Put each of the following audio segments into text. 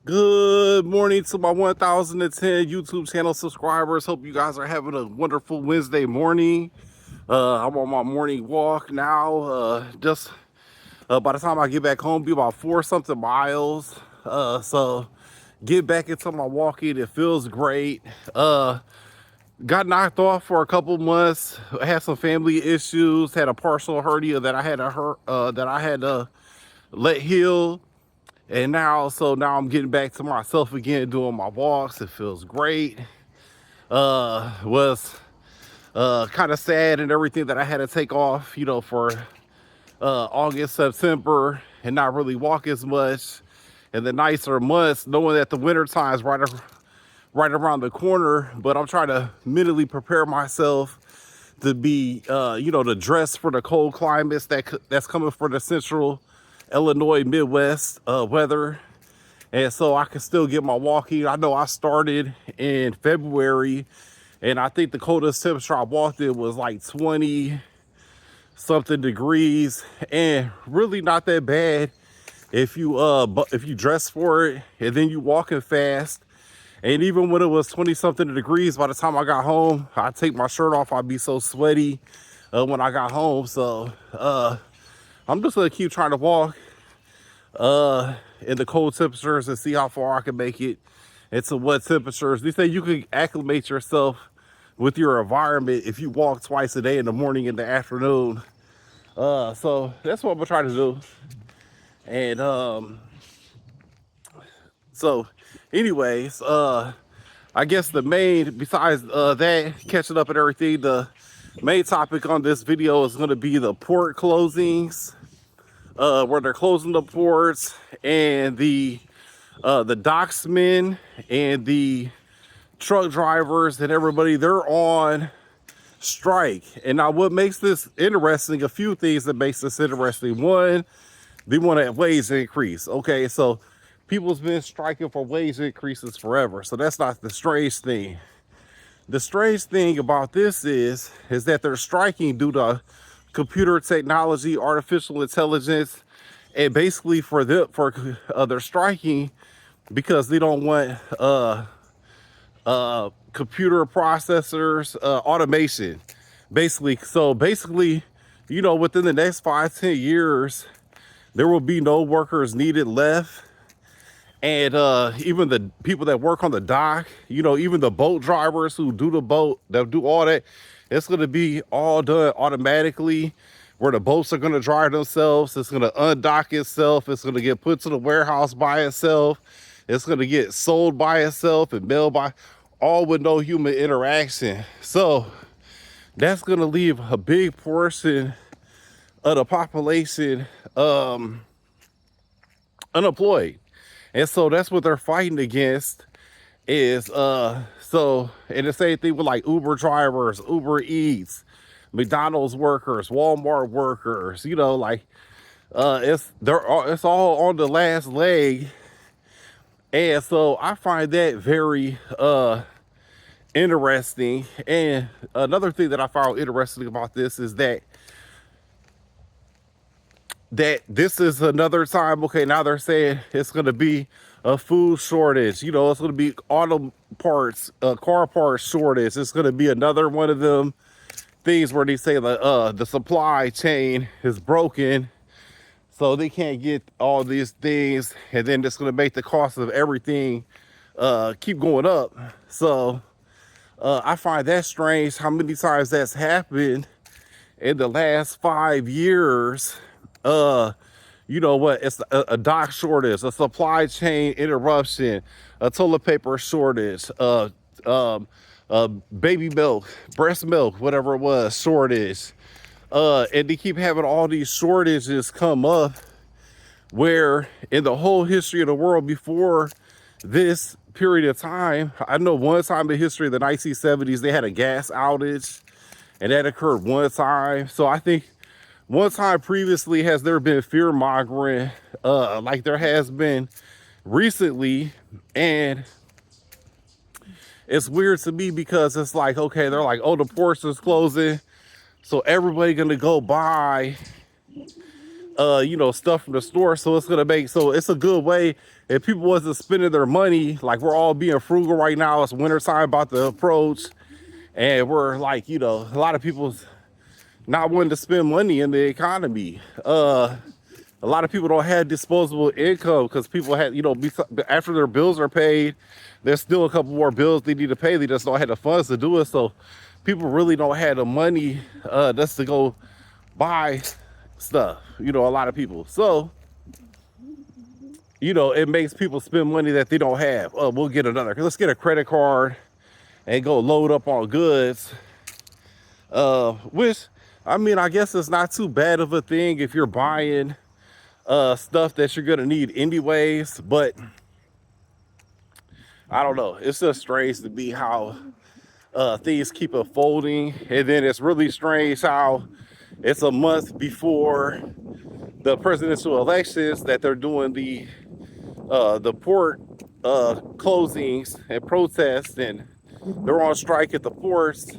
Good morning to my 1010 YouTube channel subscribers. Hope you guys are having a wonderful Wednesday morning. I'm on my morning walk now. Just by the time I get back home, be about 4 something miles. So get back into my walking. It feels great. Got knocked off for a couple months. I had some family issues. Had a partial hernia that I had to let heal. And now I'm getting back to myself again, doing my walks. It feels great. Was kind of sad and everything that I had to take off, for August, September, and not really walk as much. And the nicer months, knowing that the winter time is right around the corner. But I'm trying to mentally prepare myself to be, to dress for the cold climates that's coming for the central Illinois Midwest weather. And so I can still get my walking. I know I started in February, and I think the coldest temperature I walked in was like 20 something degrees, and really not that bad if you dress for it and then you walking fast. And even when it was 20 something degrees, by the time I got home, I'd take my shirt off. I'd be so sweaty when I got home. So I'm just gonna keep trying to walk in the cold temperatures and see how far I can make it into wet temperatures. They say you can acclimate yourself with your environment if you walk twice a day, in the morning and the afternoon. So that's what I'm gonna try to do. And so anyways, I guess the main, besides that, catching up and everything, the main topic on this video is going to be the port closings, where they're closing the ports, and the docksmen and the truck drivers and everybody, they're on strike. And now what makes this interesting, a few things that makes this interesting. One, they want a wage increase. Okay, so people's been striking for wage increases forever, so that's not the strange thing. The strange thing about this is that they're striking due to computer technology, artificial intelligence, and basically they're striking because they don't want computer processors, automation, basically. So basically, within the next 5-10 years, there will be no workers needed left. And even the people that work on the dock, even the boat drivers who do the boat, that do all that, it's going to be all done automatically, where the boats are going to drive themselves. It's going to undock itself. It's going to get put to the warehouse by itself. It's going to get sold by itself and mailed by, all with no human interaction. So that's going to leave a big portion of the population unemployed. And so that's what they're fighting against is, and the same thing with like Uber drivers, Uber Eats, McDonald's workers, Walmart workers, it's all on the last leg. And so I find that very interesting. And another thing that I found interesting about this is that this is another time. Okay, now they're saying it's going to be a food shortage. It's going to be auto parts, car parts shortage. It's going to be another one of them things where they say the supply chain is broken, so they can't get all these things, and then it's going to make the cost of everything keep going up. So I find that strange how many times that's happened in the last 5 years. It's a dock shortage, a supply chain interruption, a toilet paper shortage, baby milk, breast milk, whatever it was, shortage. And they keep having all these shortages come up, where in the whole history of the world before this period of time, I know one time in history, the 1970s, they had a gas outage, and that occurred one time. So I think one time previously, has there been fear mongering like there has been recently. And it's weird to me because it's like, okay, they're like, oh, the ports is closing, so everybody gonna go buy stuff from the store. So it's a good way if people wasn't spending their money, like we're all being frugal right now, it's wintertime about to approach, and we're like, you know, a lot of people's not wanting to spend money in the economy. A lot of people don't have disposable income because people had, you know, after their bills are paid, there's still a couple more bills they need to pay. They just don't have the funds to do it. So people really don't have the money just to go buy stuff, you know, a lot of people. So, you know, it makes people spend money that they don't have. We'll get another, let's get a credit card and go load up on goods. Which, I mean, I guess it's not too bad of a thing if you're buying stuff that you're gonna need anyways, but I don't know. It's just strange to me how things keep unfolding, and then it's really strange how it's a month before the presidential elections that they're doing the port closings and protests, and they're on strike at the ports.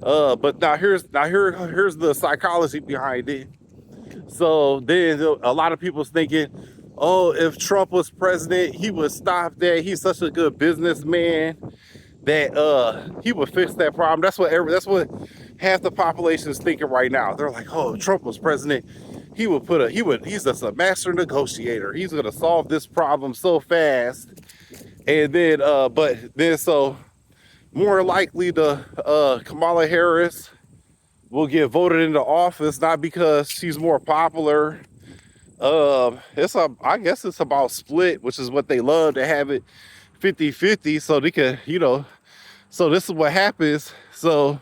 But now here's the psychology behind it. So then a lot of people's thinking, oh, if Trump was president, he would stop that. He's such a good businessman that he would fix that problem. That's what half the population is thinking right now. They're like, oh, if Trump was president, he's just a master negotiator. He's gonna solve this problem so fast. And then so more likely the Kamala Harris will get voted into office, not because she's more popular. I guess it's about split, which is what they love to have it 50-50, so they can, you know, so this is what happens. So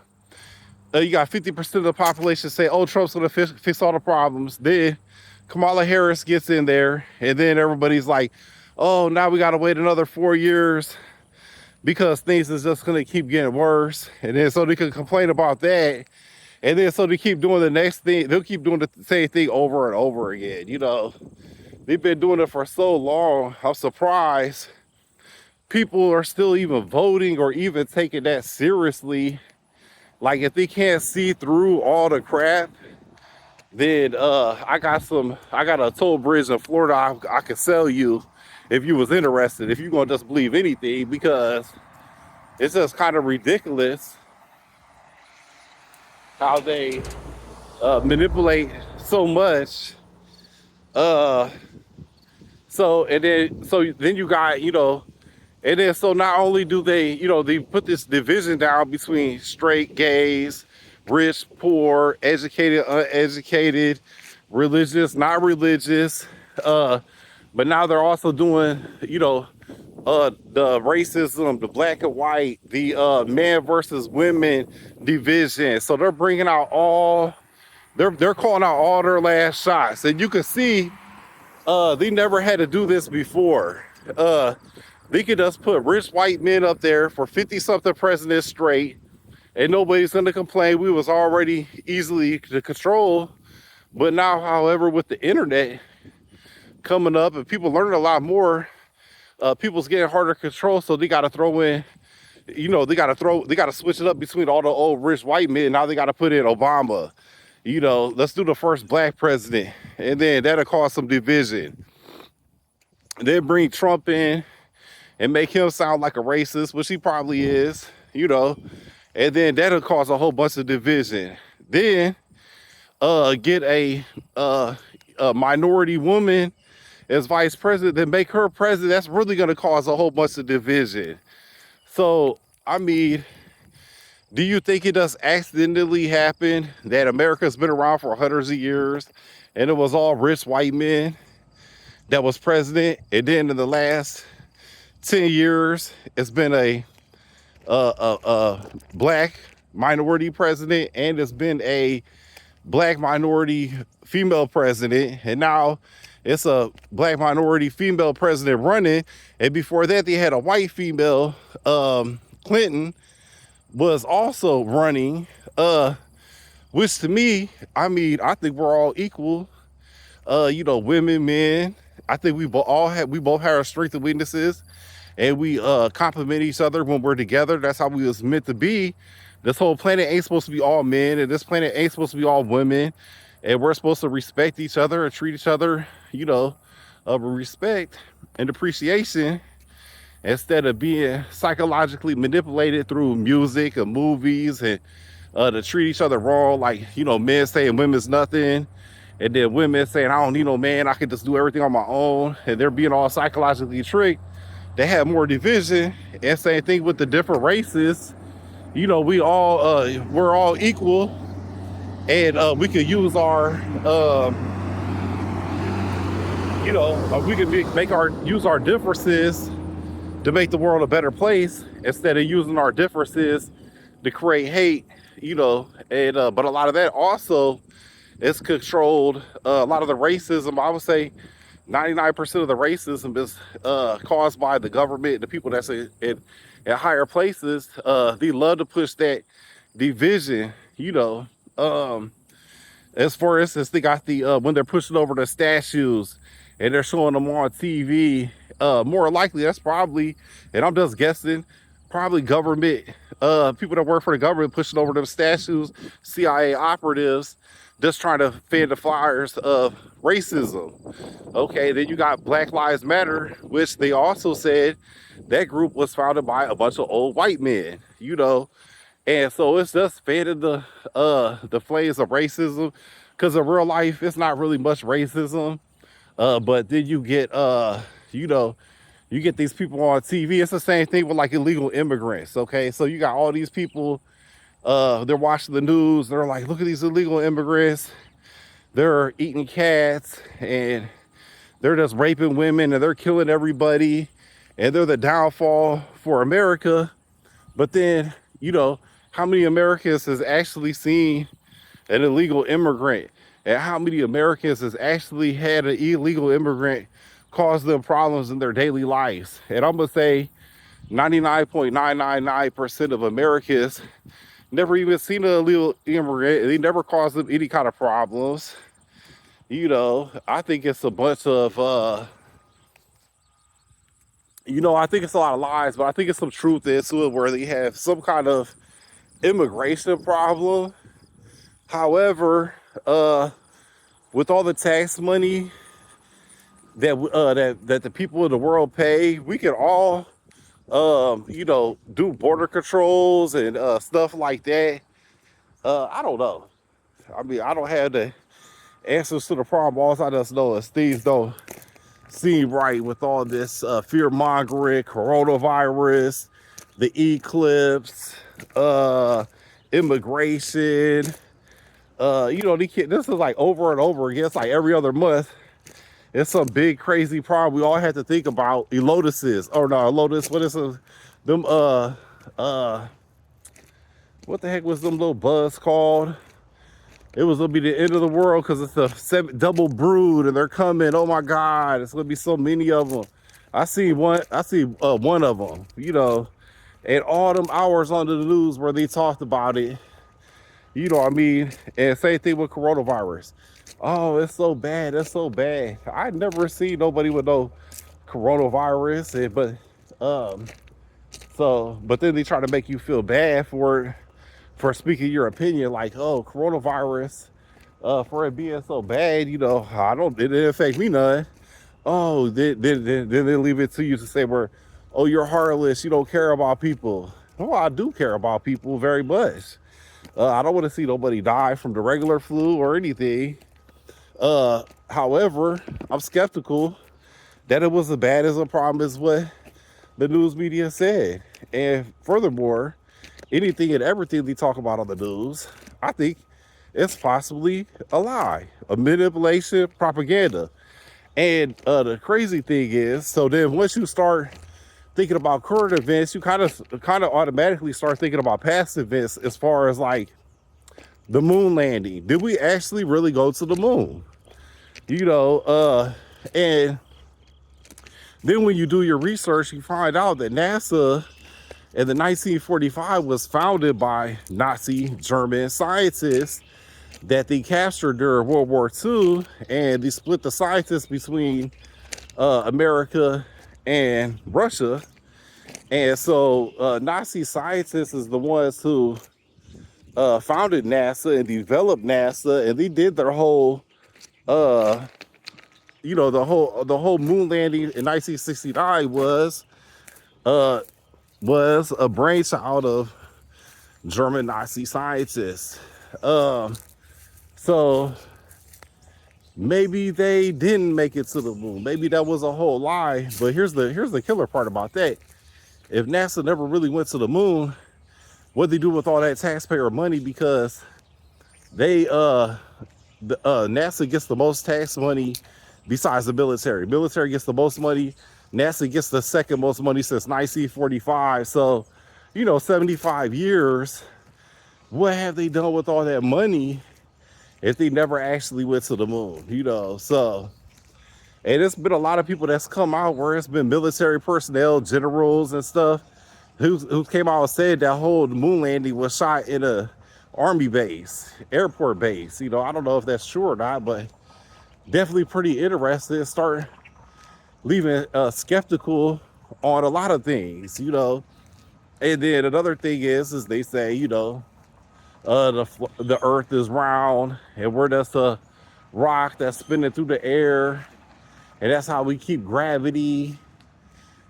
you got 50% of the population say, oh, Trump's gonna fix all the problems. Then Kamala Harris gets in there, and then everybody's like, oh, now we gotta wait another 4 years because things is just gonna keep getting worse. And then so they can complain about that. And then so they keep doing the next thing. They'll keep doing the same thing over and over again. You know, they've been doing it for so long. I'm surprised people are still even voting or even taking that seriously. Like, if they can't see through all the crap, then I got a toll bridge in Florida I could sell you if you was interested, if you're gonna just believe anything, because it's just kind of ridiculous how they manipulate so much. So then you got, you know, and then so not only do they, you know, they put this division down between straight, gays, rich, poor, educated, uneducated, religious, not religious, but now they're also doing, you know, the racism, the black and white, the man versus women division. So they're bringing out they're calling out all their last shots, and you can see they never had to do this before. They could just put rich white men up there for 50-something presidents straight, and nobody's gonna complain. We was already easily to control, but now, however, with the internet coming up and people learning a lot more, people's getting harder to control, so they got to throw in, you know, they got to switch it up between all the old rich white men. Now they got to put in Obama. You know, let's do the first black president, and then that'll cause some division. And then bring Trump in and make him sound like a racist, which he probably is, you know, and then that'll cause a whole bunch of division. Then get a minority woman as vice president, then make her president. That's really going to cause a whole bunch of division. So, I mean, do you think it does accidentally happen that America's been around for hundreds of years and it was all rich white men that was president, and then in the last 10 years it's been a black minority president, and it's been a black minority female president, and now it's a black minority female president running, and before that they had a white female. Clinton was also running, which to me, I mean, I think we're all equal. You know, women, men. I think we both have our strengths and weaknesses, and we complement each other when we're together. That's how we was meant to be. This whole planet ain't supposed to be all men, and this planet ain't supposed to be all women, and we're supposed to respect each other and treat each other, you know, of respect and appreciation instead of being psychologically manipulated through music and movies and to treat each other wrong, like, men saying women's nothing, and then women saying, I don't need no man, I can just do everything on my own, and they're being all psychologically tricked. They have more division. And same thing with the different races. We all we're all equal, and we could use our we could use our differences to make the world a better place instead of using our differences to create hate. And but a lot of that also is controlled. A lot of the racism, I would say 99% of the racism is caused by the government, the people that's in higher places. They love to push that division. As for instance, they got the when they're pushing over the statues and they're showing them on TV. More likely, that's probably, and I'm just guessing, probably government people that work for the government pushing over them statues, CIA operatives, just trying to fan the fires of racism. Okay, then you got Black Lives Matter, which they also said that group was founded by a bunch of old white men. And so it's just fanning the flames of racism, because in real life it's not really much racism. But then you get you get these people on TV. It's the same thing with like illegal immigrants. Okay, so you got all these people, they're watching the news, they're like, look at these illegal immigrants, they're eating cats and they're just raping women and they're killing everybody and they're the downfall for America. But then, how many Americans has actually seen an illegal immigrant, and how many Americans has actually had an illegal immigrant cause them problems in their daily lives? And I'm gonna say 99.999% of Americans never even seen an illegal immigrant. They never caused them any kind of problems. I think it's a bunch of I think it's a lot of lies, but I think it's some truth into it, where they have some kind of immigration problem. However, with all the tax money that the people of the world pay, we can all do border controls and stuff like that. I don't know. I mean, I don't have the answers to the problem. All I just know is things don't seem right with all this fear mongering, coronavirus, the eclipse, immigration. This is like over and over again. It's like every other month. It's some big crazy problem we all had to think about. Lotuses, or no, Lotus. What is it? Them what the heck was them little bugs called? It was gonna be the end of the world because it's a double brood and they're coming. Oh my God, it's gonna be so many of them. I see one of them, and all them hours on the news where they talked about it. What I mean? And same thing with coronavirus. Oh, it's so bad. It's so bad. I never seen nobody with no coronavirus, but then they try to make you feel bad for speaking your opinion, like, oh, coronavirus, for it being so bad, it didn't affect me none. Oh, then they leave it to you to say, oh, you're heartless, you don't care about people. Well, I do care about people very much. I don't want to see nobody die from the regular flu or anything. However, I'm skeptical that it was as bad as a problem as what the news media said. And furthermore, anything and everything they talk about on the news, I think it's possibly a lie, a manipulation, propaganda. And the crazy thing is, so then once you start thinking about current events, you kind of automatically start thinking about past events, as far as like the moon landing. Did we actually really go to the moon? And then when you do your research, you find out that NASA in the 1945 was founded by Nazi German scientists that they captured during World War II, and they split the scientists between America and Russia. And so Nazi scientists is the ones who founded NASA and developed NASA, and they did their whole you know, the whole moon landing in 1969 uh was a brainchild of German Nazi scientists. Um, so maybe they didn't make it to the moon. Maybe that was a whole lie. But here's the killer part about that. If NASA never really went to the moon, what they do with all that taxpayer money? Because they NASA gets the most tax money besides the military. Military gets the most money. NASA gets the second most money since 1945. So, you know, 75 years. What have they done with all that money if they never actually went to the moon? You know, so, and it's been a lot of people that's come out where it's been military personnel, generals and stuff, who came out and said that whole moon landing was shot in a army base, airport base. You know, I don't know if that's true or not, but definitely pretty interested. Start leaving skeptical on a lot of things, you know. And then another thing is they say, you know, the Earth is round, and we're just a rock that's spinning through the air, and that's how we keep gravity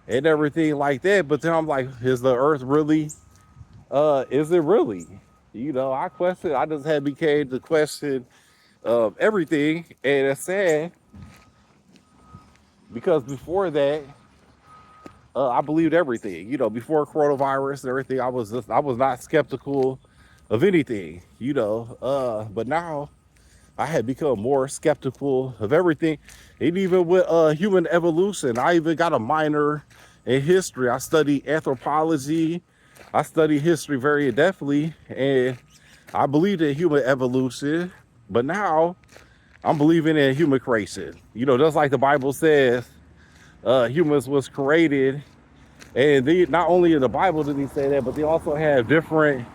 and everything like that. But then I'm like, is the Earth really? Is it really? You know, I just had became the question of everything, and it's sad because before that, I believed everything. You know, before coronavirus and everything, I was not skeptical of anything. You know, but now I had become more skeptical of everything, and even with human evolution. I even got a minor in history. I studied anthropology. I studied history very in-depthly, and I believed in human evolution. But now I'm believing in human creation. You know, just like the Bible says, humans was created, and they not only in the Bible did he say that, but they also have different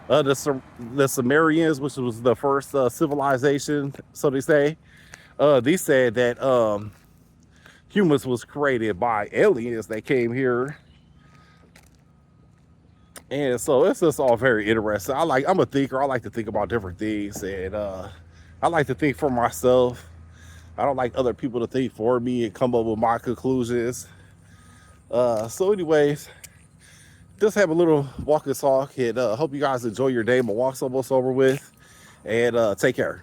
the Sumerians, which was the first civilization, so they said that humans was created by aliens that came here. And so it's just all very interesting. I'm a thinker. I like to think about different things, and I like to think for myself. I don't like other people to think for me and come up with my conclusions. So anyways, just have a little walk and talk, and hope you guys enjoy your day. My walk's almost over with, and take care.